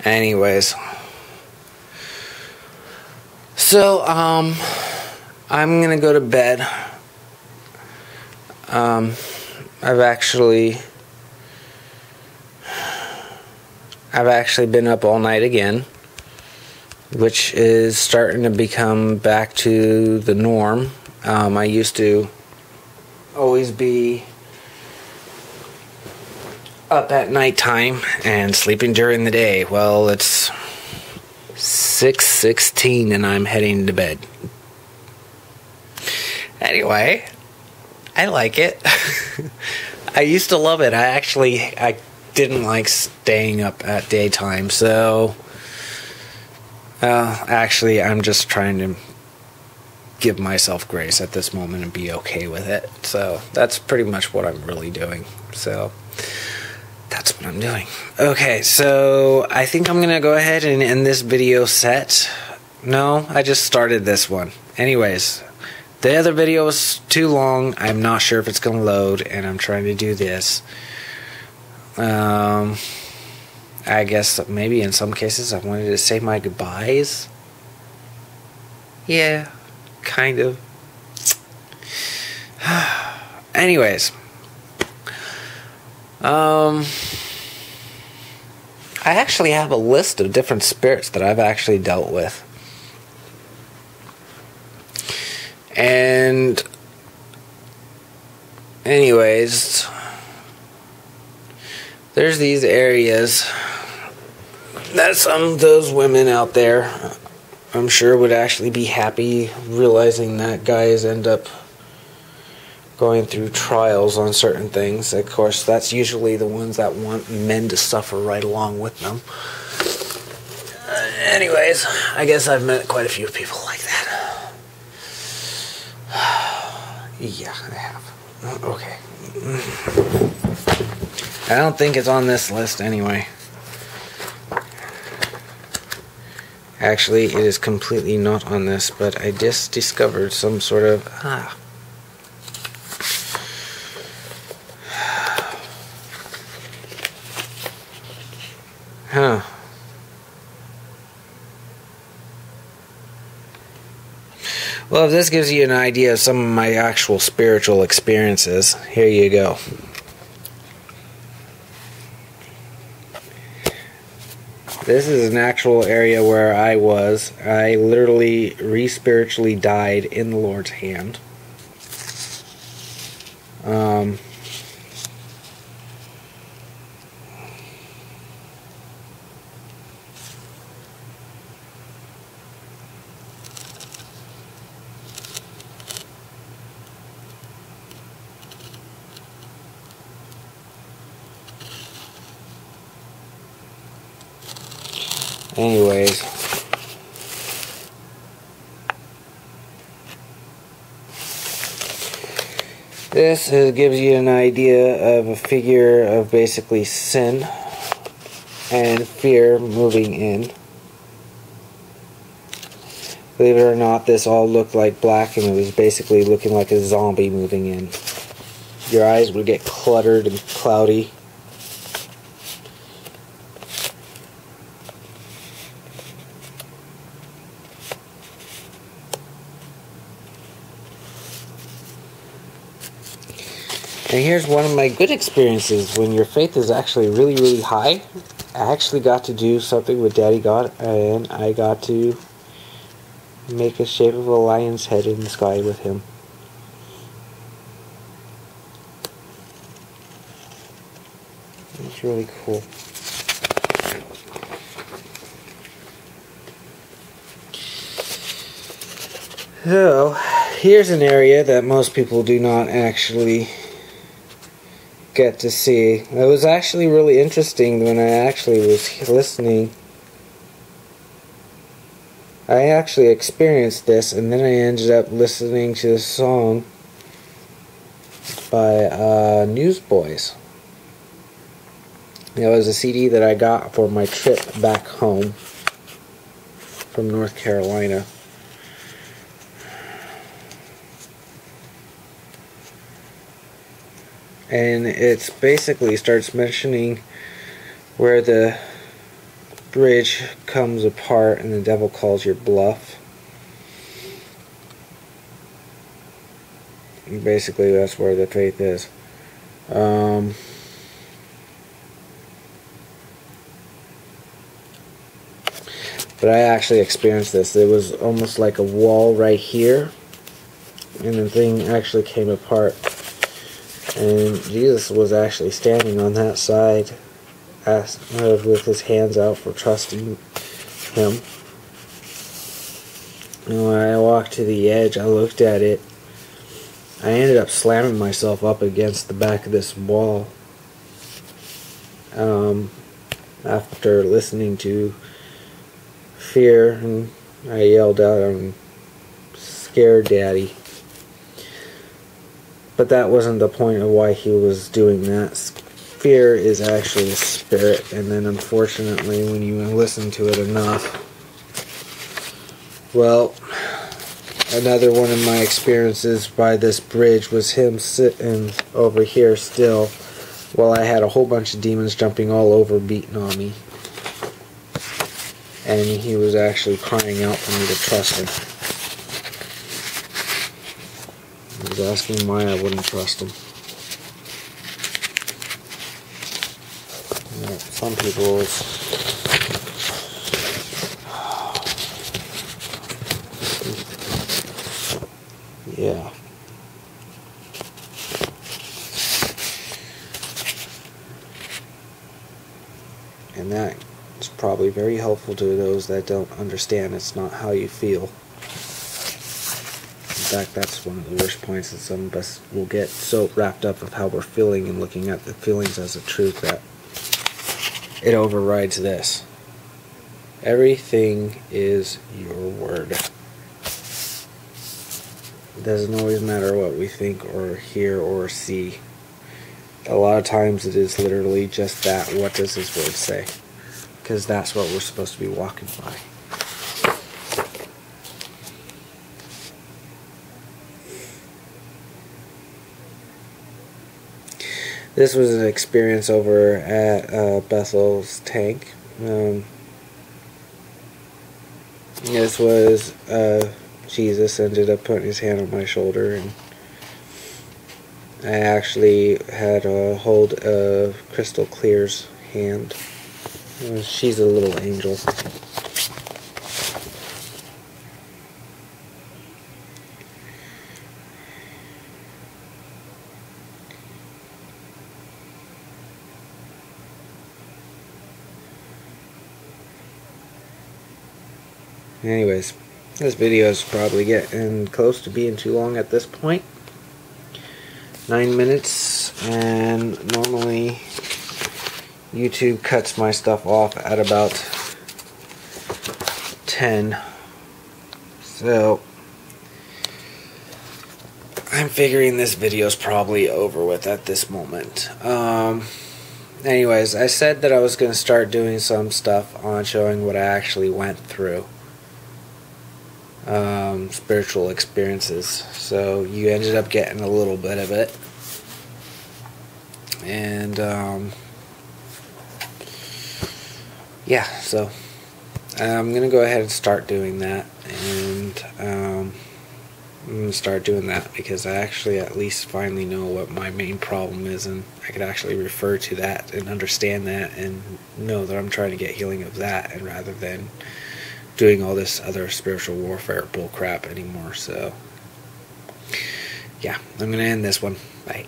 Anyways. So, I'm gonna go to bed. I've actually been up all night again, which is starting to become back to the norm. I used to always be up at nighttime and sleeping during the day. Well, it's 6:16 and I'm heading to bed. Anyway, I like it. I used to love it. I didn't like staying up at daytime, so actually I'm just trying to give myself grace at this moment and be okay with it. So that's pretty much what I'm really doing. So that's what I'm doing. Okay, so I think I'm gonna go ahead and end this video set. No, I just started this one. Anyways, the other video was too long. I'm not sure if it's gonna load, and I'm trying to do this. I guess maybe in some cases I wanted to say my goodbyes. Yeah, kind of. Anyways, I actually have a list of different spirits that I've actually dealt with. And anyways, there's these areas that some of those women out there, I'm sure, would actually be happy realizing that guys end up going through trials on certain things. Of course, that's usually the ones that want men to suffer right along with them. Anyways, I guess I've met quite a few people like that. Yeah, I have. Okay. I don't think it's on this list anyway. Actually, it is completely not on this, but I just discovered some sort of... Huh. Well, if this gives you an idea of some of my actual spiritual experiences, here you go. This is an actual area where I was. I literally re-spiritually died in the Lord's hand. Anyways, this gives you an idea of a figure of basically sin and fear moving in. Believe it or not, this all looked like black, and it was basically looking like a zombie moving in. Your eyes would get cluttered and cloudy. And here's one of my good experiences when your faith is actually really, really high. I actually got to do something with Daddy God, and I got to make a shape of a lion's head in the sky with him. It's really cool. So, here's an area that most people do not actually get to see. It was actually really interesting when I actually was listening. I actually experienced this, and then I ended up listening to a song by Newsboys. It was a CD that I got for my trip back home from North Carolina. And it basically starts mentioning where the bridge comes apart and the devil calls your bluff. And basically that's where the faith is. But I actually experienced this. It was almost like a wall right here, and the thing actually came apart. And Jesus was actually standing on that side with his hands out for trusting him. And when I walked to the edge, I looked at it. I ended up slamming myself up against the back of this wall after listening to fear, and I yelled out, "I'm scared, Daddy." But that wasn't the point of why he was doing that. Fear is actually a spirit, and then unfortunately when you listen to it enough, well, another one of my experiences by this bridge was him sitting over here still while I had a whole bunch of demons jumping all over beating on me. And he was actually crying out for me to trust him. He was asking why I wouldn't trust him. You know, some people, yeah. And that is probably very helpful to those that don't understand it's not how you feel. In fact, that's one of the worst points that some of us will get so wrapped up of how we're feeling and looking at the feelings as a truth that it overrides this. Everything is your word. It doesn't always matter what we think or hear or see. A lot of times it is literally just that. What does his word say? Because that's what we're supposed to be walking by. This was an experience over at Bethel's tank. This was Jesus ended up putting his hand on my shoulder, and I actually had a hold of Crystal Clear's hand. She's a little angel. Anyways, this video is probably getting close to being too long at this point. 9 minutes, and normally YouTube cuts my stuff off at about 10. So I'm figuring this video is probably over with at this moment. Anyways, I said that I was going to start doing some stuff on showing what I actually went through. Spiritual experiences. So you ended up getting a little bit of it. And yeah, so I'm going to go ahead and start doing that. And I'm going to start doing that because I actually at least finally know what my main problem is, and I could actually refer to that and understand that and know that I'm trying to get healing of that, and rather than doing all this other spiritual warfare bullcrap anymore. So yeah, I'm going to end this one. Bye.